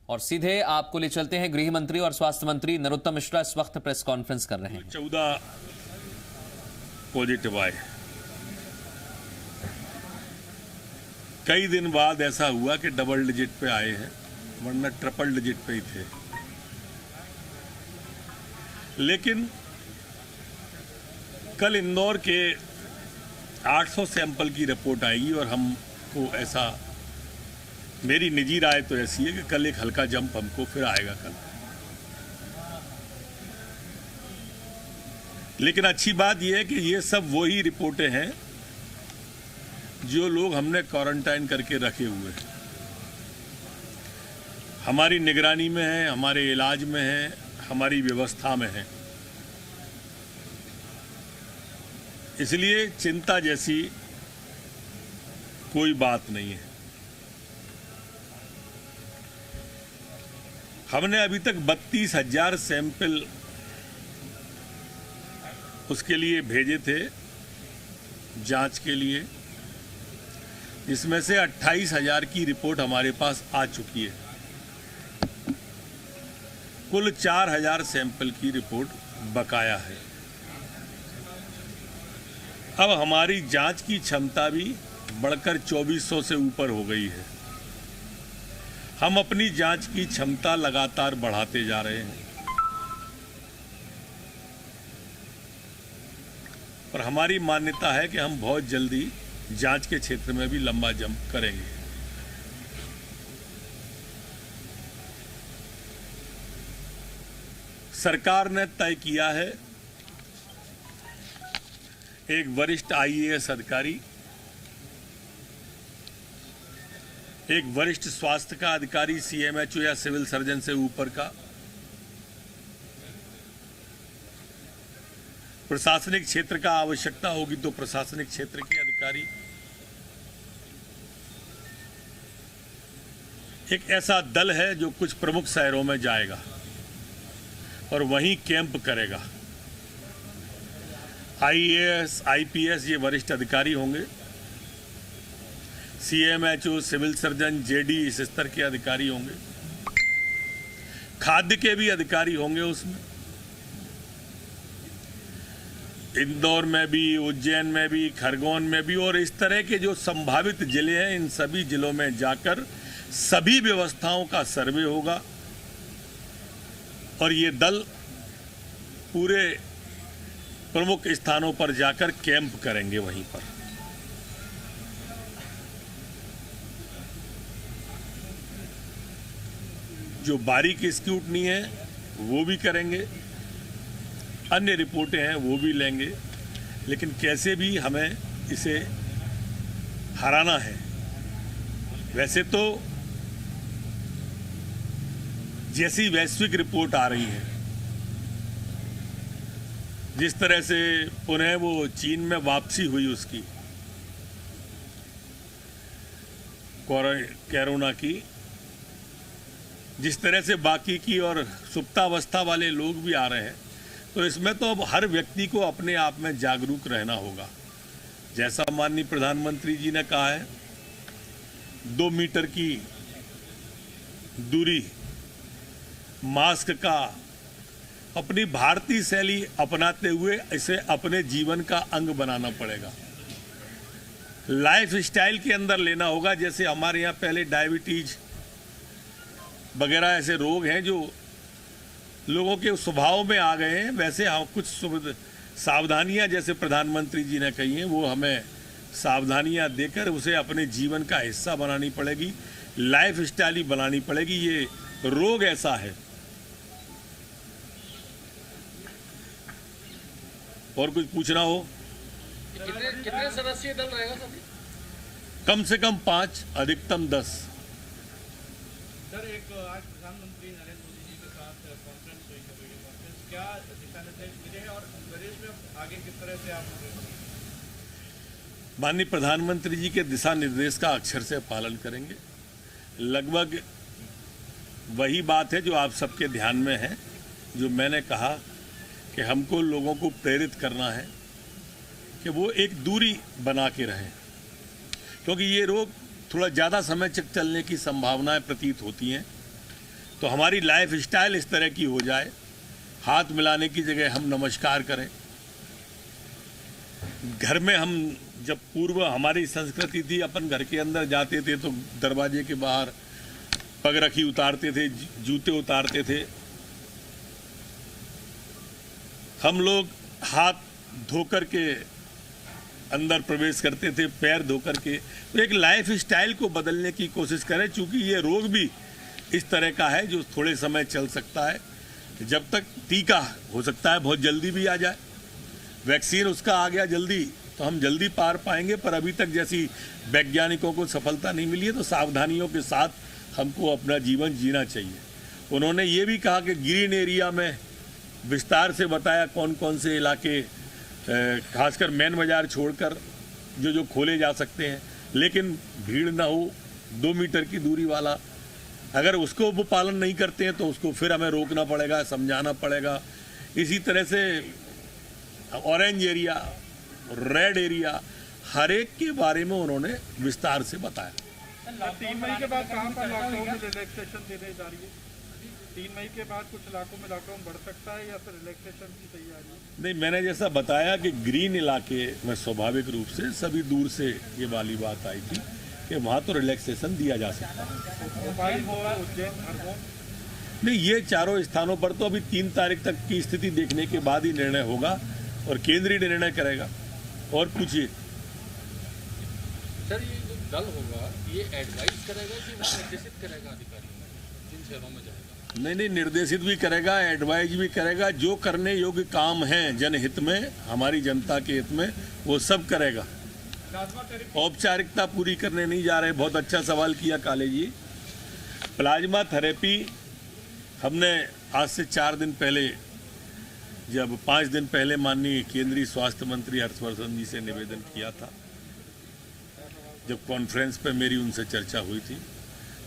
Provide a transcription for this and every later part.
और सीधे आपको ले चलते हैं, गृह मंत्री और स्वास्थ्य मंत्री नरोत्तम मिश्रा इस वक्त प्रेस कॉन्फ्रेंस कर रहे हैं। 14 पॉजिटिव आए। कई दिन बाद ऐसा हुआ कि डबल डिजिट पे आए हैं, वरना ट्रिपल डिजिट पे ही थे। लेकिन कल इंदौर के 800 सैंपल की रिपोर्ट आएगी और हमको ऐसा, मेरी निजी राय तो ऐसी है कि कल एक हल्का जंप हमको फिर आएगा कल। लेकिन अच्छी बात यह है कि ये सब वही रिपोर्टें हैं जो लोग हमने क्वारंटाइन करके रखे हुए हैं, हमारी निगरानी में है, हमारे इलाज में है, हमारी व्यवस्था में है। इसलिए चिंता जैसी कोई बात नहीं है। हमने अभी तक 32,000 सैंपल उसके लिए भेजे थे जांच के लिए, जिसमें से 28,000 की रिपोर्ट हमारे पास आ चुकी है। कुल 4,000 सैंपल की रिपोर्ट बकाया है। अब हमारी जांच की क्षमता भी बढ़कर 2400 से ऊपर हो गई है। हम अपनी जांच की क्षमता लगातार बढ़ाते जा रहे हैं और हमारी मान्यता है कि हम बहुत जल्दी जांच के क्षेत्र में भी लंबा जंप करेंगे। सरकार ने तय किया है, एक वरिष्ठ आईएएस अधिकारी, एक वरिष्ठ स्वास्थ्य का अधिकारी, सीएमएचओ या सिविल सर्जन से ऊपर का, प्रशासनिक क्षेत्र का आवश्यकता होगी तो प्रशासनिक क्षेत्र के अधिकारी, एक ऐसा दल है जो कुछ प्रमुख शहरों में जाएगा और वहीं कैंप करेगा। आईएएस, आईपीएस ये वरिष्ठ अधिकारी होंगे, सीएमएचओ, सिविल सर्जन, जेडी इस स्तर के अधिकारी होंगे, खाद्य के भी अधिकारी होंगे उसमें। इंदौर में भी, उज्जैन में भी, खरगोन में भी, और इस तरह के जो संभावित जिले हैं इन सभी जिलों में जाकर सभी व्यवस्थाओं का सर्वे होगा और ये दल पूरे प्रमुख स्थानों पर जाकर कैंप करेंगे वहीं पर। जो बारीक स्क्रूटनी है वो भी करेंगे, अन्य रिपोर्टें हैं वो भी लेंगे, लेकिन कैसे भी हमें इसे हराना है। वैसे तो जैसी वैश्विक रिपोर्ट आ रही है, जिस तरह से पुनः वो चीन में वापसी हुई उसकी कोरोना की, जिस तरह से बाकी की और सुप्तावस्था वाले लोग भी आ रहे हैं, तो इसमें तो अब हर व्यक्ति को अपने आप में जागरूक रहना होगा। जैसा माननीय प्रधानमंत्री जी ने कहा है, 2 मीटर की दूरी, मास्क का, अपनी भारतीय शैली अपनाते हुए इसे अपने जीवन का अंग बनाना पड़ेगा। लाइफ स्टाइल के अंदर लेना होगा। जैसे हमारे यहाँ पहले डायबिटीज वगैरह ऐसे रोग हैं जो लोगों के स्वभाव में आ गए हैं, वैसे हम कुछ सावधानियां जैसे प्रधानमंत्री जी ने कही हैं वो हमें सावधानियां देकर उसे अपने जीवन का हिस्सा बनानी पड़ेगी, लाइफ स्टाइल ही बनानी पड़ेगी। ये रोग ऐसा है। और कुछ पूछना हो? कितने सदस्यीय दल रहेगा सर? कम से कम 5, अधिकतम 10। सर, एक आज प्रधानमंत्री नरेंद्र मोदी जी के साथ कॉन्फ्रेंस हुई है, वीडियो कॉन्फ्रेंस, क्या दिशा निर्देश मिले हैं और प्रदेश में आगे किस तरह से आप? माननीय प्रधानमंत्री जी के दिशा निर्देश का अक्षर से पालन करेंगे। लगभग वही बात है जो आप सबके ध्यान में है, जो मैंने कहा कि हमको लोगों को प्रेरित करना है कि वो एक दूरी बना के रहें, क्योंकि ये रोग थोड़ा ज़्यादा समय तक चलने की संभावनाएं प्रतीत होती हैं। तो हमारी लाइफ स्टाइल इस तरह की हो जाए, हाथ मिलाने की जगह हम नमस्कार करें। घर में हम जब पूर्व हमारी संस्कृति थी, अपन घर के अंदर जाते थे तो दरवाजे के बाहर पगरखी उतारते थे, जूते उतारते थे। हम लोग हाथ धोकर के अंदर प्रवेश करते थे, पैर धोकर के। तो एक लाइफ स्टाइल को बदलने की कोशिश करें, क्योंकि ये रोग भी इस तरह का है जो थोड़े समय चल सकता है। जब तक टीका हो सकता है बहुत जल्दी भी आ जाए, वैक्सीन उसका आ गया जल्दी तो हम जल्दी पार पाएंगे, पर अभी तक जैसी वैज्ञानिकों को सफलता नहीं मिली है, तो सावधानियों के साथ हमको अपना जीवन जीना चाहिए। उन्होंने ये भी कहा कि ग्रीन एरिया में विस्तार से बताया कौन कौन से इलाके, खासकर मेन बाजार छोड़कर जो खोले जा सकते हैं, लेकिन भीड़ ना हो, 2 मीटर की दूरी वाला। अगर उसको वो पालन नहीं करते हैं तो उसको फिर हमें रोकना पड़ेगा, समझाना पड़ेगा। इसी तरह से ऑरेंज एरिया, रेड एरिया, हर एक के बारे में उन्होंने विस्तार से बताया। 3 मई के बाद कहाँ पर लॉकडाउन में रिलैक्सेशन देने जा रही है? 3 मई के बाद कुछ इलाकों में लॉकडाउन बढ़ सकता है या फिर रिलैक्सेशन की तैयारी है? नहीं, मैंने जैसा बताया कि ग्रीन इलाके में स्वाभाविक रूप से सभी दूर से ये वाली बात आई थी कि वहाँ तो रिलैक्सेशन दिया जा सकता है। भोपाल हो, उज्जैन, खरगोन? नहीं, ये चारों स्थानों पर तो अभी 3 तारीख तक की स्थिति देखने के बाद ही निर्णय होगा और केंद्रीय निर्णय करेगा। और पूछिए सर, ये जो दल होगा ये एडवाइस करेगा कि वो निर्देशित करेगा अधिकारियों को जिन शहरों में जाएगा? नहीं, निर्देशित भी करेगा, एडवाइज भी करेगा। जो करने योग्य काम हैं जनहित में, हमारी जनता के हित में, वो सब करेगा। औपचारिकता पूरी करने नहीं जा रहे। बहुत अच्छा सवाल किया काले जी। प्लाज्मा थेरेपी हमने आज से 4 दिन पहले, जब 5 दिन पहले माननीय केंद्रीय स्वास्थ्य मंत्री हर्षवर्धन जी से निवेदन किया था, जब कॉन्फ्रेंस पे मेरी उनसे चर्चा हुई थी,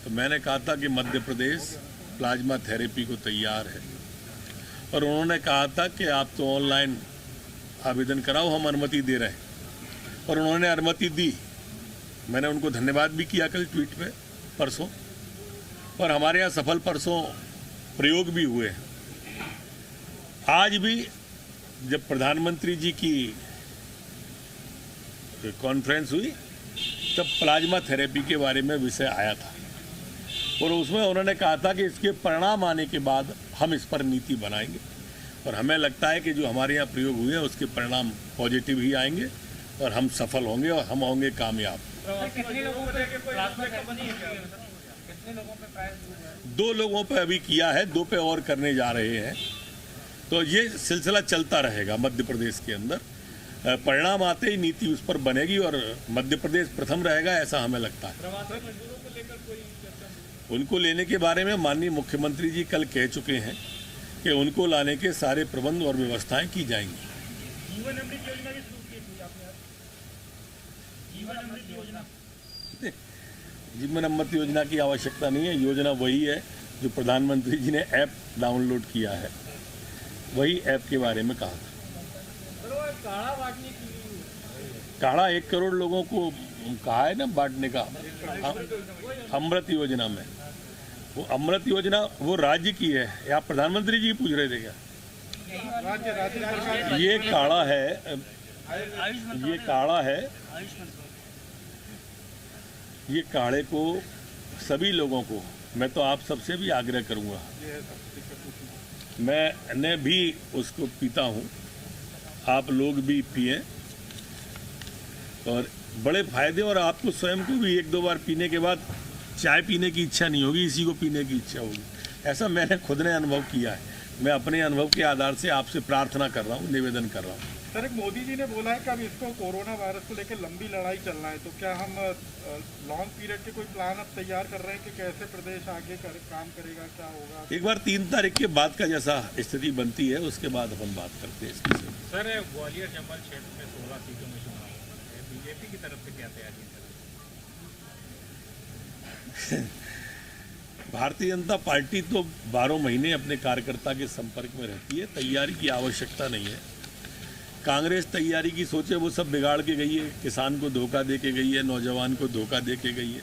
तो मैंने कहा था कि मध्य प्रदेश प्लाज्मा थेरेपी को तैयार है। और उन्होंने कहा था कि आप तो ऑनलाइन आवेदन कराओ, हम अनुमति दे रहे हैं। और उन्होंने अनुमति दी। मैंने उनको धन्यवाद भी किया कल ट्वीट पे, परसों। और हमारे यहाँ सफल परसों प्रयोग भी हुए। आज भी जब प्रधानमंत्री जी की कॉन्फ्रेंस हुई तब प्लाज्मा थेरेपी के बारे में विषय आया था, और उसमें उन्होंने कहा था कि इसके परिणाम आने के बाद हम इस पर नीति बनाएंगे। और हमें लगता है कि जो हमारे यहाँ प्रयोग हुए हैं उसके परिणाम पॉजिटिव ही आएंगे और हम सफल होंगे और हम होंगे कामयाब। कितने लोगों पे प्लाज्मा थेरेपी है? कितने लोगों पे ट्रायल हुआ है? 2 लोगों पे अभी किया है, 2 पे और करने जा रहे हैं। तो ये सिलसिला चलता रहेगा मध्य प्रदेश के अंदर। परिणाम आते ही नीति उस पर बनेगी और मध्य प्रदेश प्रथम रहेगा, ऐसा हमें लगता है। प्रवासी मजदूरों को लेकर कोई चर्चा? उनको लेने के बारे में माननीय मुख्यमंत्री जी कल कह चुके हैं कि उनको लाने के सारे प्रबंध और व्यवस्थाएं की जाएंगी। जीवन अमृत योजना भी शुरू की थी आपने? जीवन अमृत योजना? जीवन अमृत योजना की आवश्यकता नहीं है। योजना वही है जो प्रधानमंत्री जी ने ऐप डाउनलोड किया है, वही ऐप के बारे में कहा था। काढ़ा बांटने की, काढ़ा 1 करोड़ लोगों को कहा है ना बांटने का, अमृत योजना में। वो अमृत योजना वो राज्य की है या प्रधानमंत्री जी पूछ रहे थे क्या? राज्य ये काढ़ा है, ये काढ़ा है। ये काढ़े को सभी लोगों को, मैं तो आप सबसे भी आग्रह करूंगा, मैंने भी उसको पीता हूँ, आप लोग भी पिए और बड़े फायदे। और आपको स्वयं को भी 1-2 बार पीने के बाद चाय पीने की इच्छा नहीं होगी, इसी को पीने की इच्छा होगी। ऐसा मैंने खुद ने अनुभव किया है। मैं अपने अनुभव के आधार से आपसे प्रार्थना कर रहा हूँ, निवेदन कर रहा हूँ। सर, एक मोदी जी ने बोला है कि अब इसको कोरोना वायरस को लेकर लंबी लड़ाई चलना है, तो क्या हम लॉन्ग पीरियड के कोई प्लान अब तैयार कर रहे हैं कि कैसे प्रदेश आगे काम करेगा, क्या होगा? एक बार 3 तारीख के बाद का जैसा स्थिति बनती है उसके बाद अपन बात करते हैं इसकी। सर, ग्वालियर चंबल क्षेत्र में 16 सीटों में चुनाव है, बीजेपी की तरफ से क्या तैयारी है? भारतीय जनता पार्टी तो 12 महीने अपने कार्यकर्ता के संपर्क में रहती है, तैयारी की आवश्यकता नहीं है। कांग्रेस तैयारी की सोचे वो सब बिगाड़ के गई है, किसान को धोखा दे के गई है, नौजवान को धोखा दे के गई है।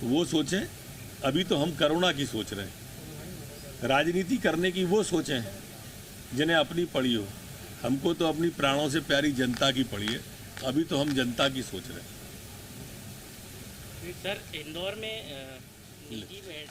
वो सोचें, अभी तो हम करुणा की सोच रहे हैं। राजनीति करने की वो सोचें जिन्हें अपनी पड़ी हो। हमको तो अपनी प्राणों से प्यारी जनता की पड़ी है। अभी तो हम जनता की सोच रहे हैं। सर, इंदौर में निजी में